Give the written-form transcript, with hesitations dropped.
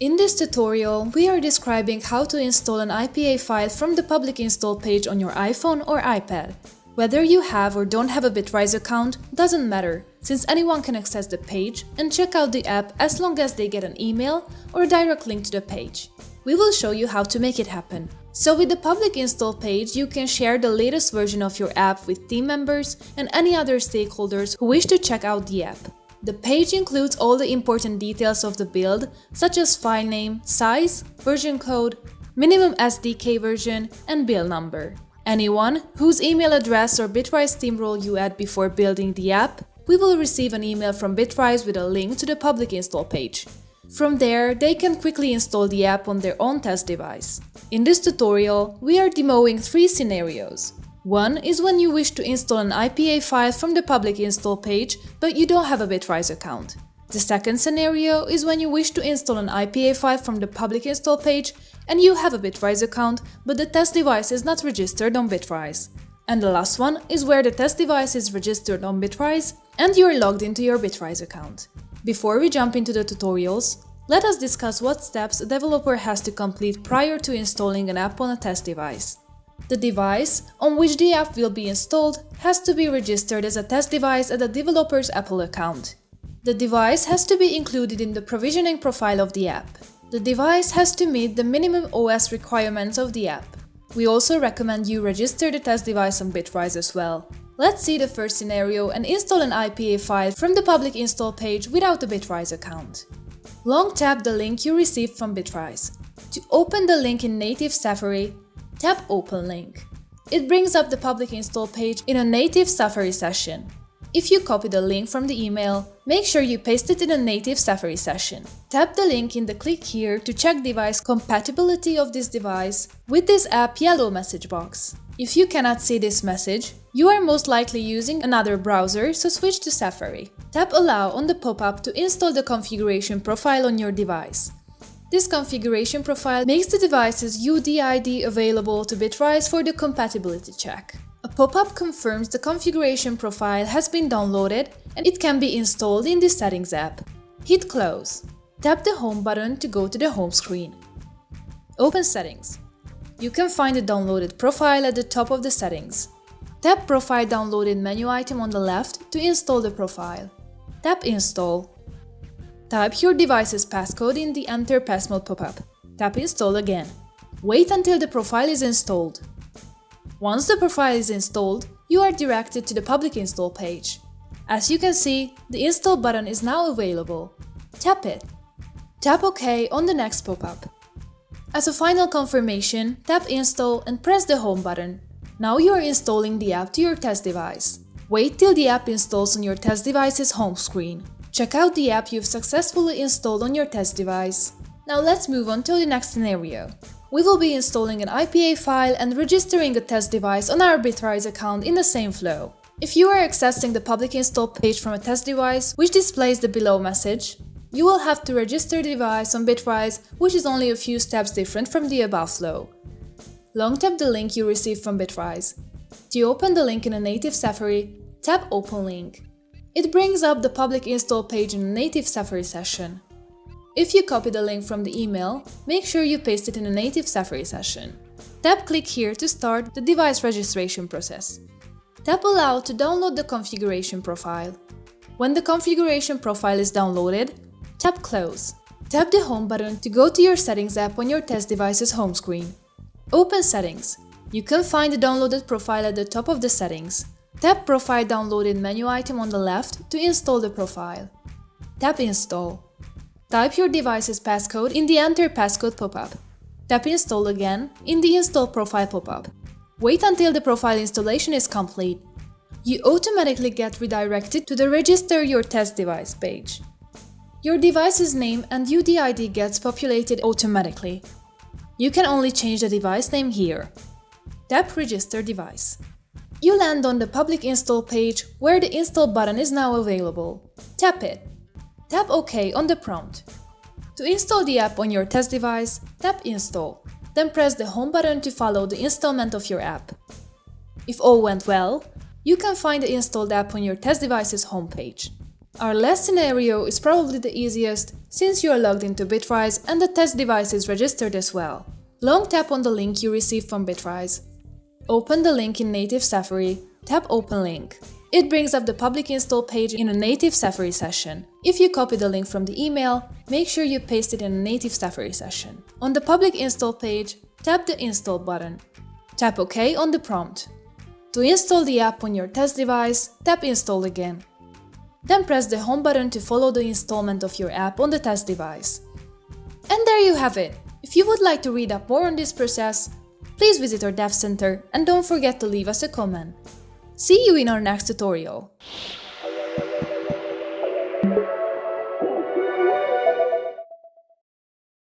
In this tutorial, we are describing how to install an IPA file from the public install page on your iPhone or iPad. Whether you have or don't have a Bitrise account doesn't matter, since anyone can access the page and check out the app as long as they get an email or a direct link to the page. We will show you how to make it happen. So with the public install page, you can share the latest version of your app with team members and any other stakeholders who wish to check out the app. The page includes all the important details of the build, such as file name, size, version code, minimum SDK version, and build number. Anyone whose email address or Bitrise team role you add before building the app, we will receive an email from Bitrise with a link to the public install page. From there, they can quickly install the app on their own test device. In this tutorial, we are demoing 3 scenarios. One is when you wish to install an IPA file from the public install page, but you don't have a Bitrise account. The second scenario is when you wish to install an IPA file from the public install page and you have a Bitrise account, but the test device is not registered on Bitrise. And the last one is where the test device is registered on Bitrise and you are logged into your Bitrise account. Before we jump into the tutorials, let us discuss what steps a developer has to complete prior to installing an app on a test device. The device on which the app will be installed has to be registered as a test device at the developer's Apple account. The device has to be included in the provisioning profile of the app. The device has to meet the minimum OS requirements of the app. We also recommend you register the test device on Bitrise as well. Let's see the first scenario and install an IPA file from the public install page without a Bitrise account. Long tap the link you received from Bitrise. To open the link in native Safari, tap Open Link. It brings up the public install page in a native Safari session. If you copy the link from the email, make sure you paste it in a native Safari session. Tap the link in the Click Here to check device compatibility of this device with this app yellow message box. If you cannot see this message, you are most likely using another browser, so switch to Safari. Tap Allow on the pop-up to install the configuration profile on your device. This configuration profile makes the device's UDID available to Bitrise for the compatibility check. A pop-up confirms the configuration profile has been downloaded and it can be installed in the Settings app. Hit Close. Tap the Home button to go to the home screen. Open Settings. You can find the downloaded profile at the top of the settings. Tap Profile Downloaded menu item on the left to install the profile. Tap Install. Type your device's passcode in the Enter Passmode pop-up. Tap Install again. Wait until the profile is installed. Once the profile is installed, you are directed to the public install page. As you can see, the Install button is now available. Tap it. Tap OK on the next pop-up. As a final confirmation, tap Install and press the Home button. Now you are installing the app to your test device. Wait till the app installs on your test device's home screen. Check out the app you've successfully installed on your test device. Now let's move on to the next scenario. We will be installing an IPA file and registering a test device on our Bitrise account in the same flow. If you are accessing the public install page from a test device which displays the below message, you will have to register the device on Bitrise, which is only a few steps different from the above flow. Long tap the link you received from Bitrise. To open the link in a native Safari, tap Open Link. It brings up the public install page in a native Safari session. If you copy the link from the email, make sure you paste it in a native Safari session. Tap Click Here to start the device registration process. Tap Allow to download the configuration profile. When the configuration profile is downloaded, tap Close. Tap the Home button to go to your Settings app on your test device's home screen. Open Settings. You can find the downloaded profile at the top of the settings. Tap Profile Downloaded menu item on the left to install the profile. Tap Install. Type your device's passcode in the Enter Passcode pop-up. Tap Install again in the Install Profile pop-up. Wait until the profile installation is complete. You automatically get redirected to the Register Your Test Device page. Your device's name and UDID gets populated automatically. You can only change the device name here. Tap Register Device. You land on the public install page where the Install button is now available. Tap it. Tap OK on the prompt. To install the app on your test device, tap Install. Then press the Home button to follow the installment of your app. If all went well, you can find the installed app on your test device's homepage. Our last scenario is probably the easiest since you are logged into Bitrise and the test device is registered as well. Long tap on the link you received from Bitrise. Open the link in native Safari, tap Open Link. It brings up the public install page in a native Safari session. If you copy the link from the email, make sure you paste it in a native Safari session. On the public install page, tap the Install button. Tap OK on the prompt. To install the app on your test device, tap Install again. Then press the Home button to follow the installment of your app on the test device. And there you have it! If you would like to read up more on this process, please visit our Dev Center and don't forget to leave us a comment. See you in our next tutorial!